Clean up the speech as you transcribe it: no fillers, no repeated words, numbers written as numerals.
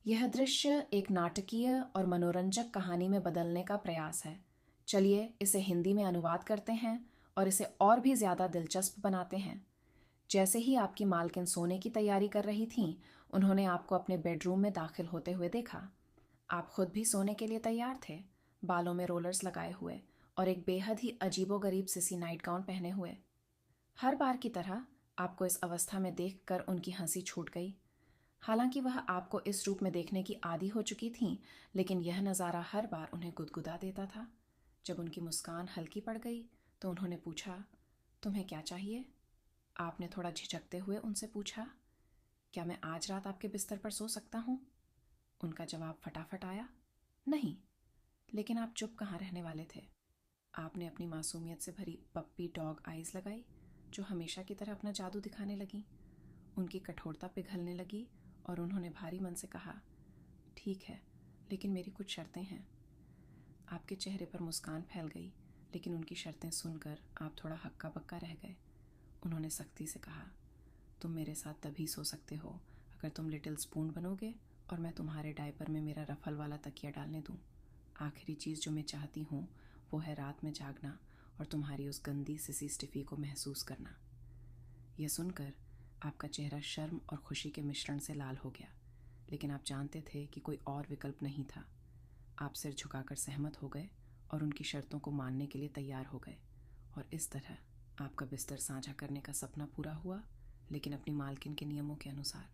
यह दृश्य एक नाटकीय और मनोरंजक कहानी में बदलने का प्रयास है। चलिए इसे हिंदी में अनुवाद करते हैं और इसे और भी ज़्यादा दिलचस्प बनाते हैं। जैसे ही आपकी मालकिन सोने की तैयारी कर रही थीं, उन्होंने आपको अपने बेडरूम में दाखिल होते हुए देखा। आप खुद भी सोने के लिए तैयार थे, बालों में रोलर्स लगाए हुए और एक बेहद ही अजीबोगरीब सिसी नाइट गाउन पहने हुए। हर बार की तरह आपको इस अवस्था में देखकर उनकी हंसी छूट गई। हालांकि वह आपको इस रूप में देखने की आदी हो चुकी थीं, लेकिन यह नज़ारा हर बार उन्हें गुदगुदा देता था। जब उनकी मुस्कान हल्की पड़ गई तो उन्होंने पूछा, तुम्हें क्या चाहिए? आपने थोड़ा झिझकते हुए उनसे पूछा, क्या मैं आज रात आपके बिस्तर पर सो सकता हूँ? उनका जवाब फटाफट आया, नहीं। लेकिन आप चुप कहाँ रहने वाले थे? आपने अपनी मासूमियत से भरी पप्पी डॉग आइज लगाई, जो हमेशा की तरह अपना जादू दिखाने लगी। उनकी कठोरता पिघलने लगी और उन्होंने भारी मन से कहा, ठीक है, लेकिन मेरी कुछ शर्तें हैं। आपके चेहरे पर मुस्कान फैल गई, लेकिन उनकी शर्तें सुनकर आप थोड़ा हक्का बक्का रह गए। उन्होंने सख्ती से कहा, तुम मेरे साथ तभी सो सकते हो अगर तुम लिटिल स्पून बनोगे और मैं तुम्हारे डायपर में मेरा रफल वाला तकिया डालने दूँ। आखिरी चीज़ जो मैं चाहती हूँ वो है रात में जागना और तुम्हारी उस गंदी सिसी स्टिफ़ी को महसूस करना। यह सुनकर आपका चेहरा शर्म और खुशी के मिश्रण से लाल हो गया, लेकिन आप जानते थे कि कोई और विकल्प नहीं था। आप सिर झुकाकर सहमत हो गए और उनकी शर्तों को मानने के लिए तैयार हो गए, और इस तरह आपका बिस्तर साझा करने का सपना पूरा हुआ, लेकिन अपनी मालकिन के नियमों के अनुसार।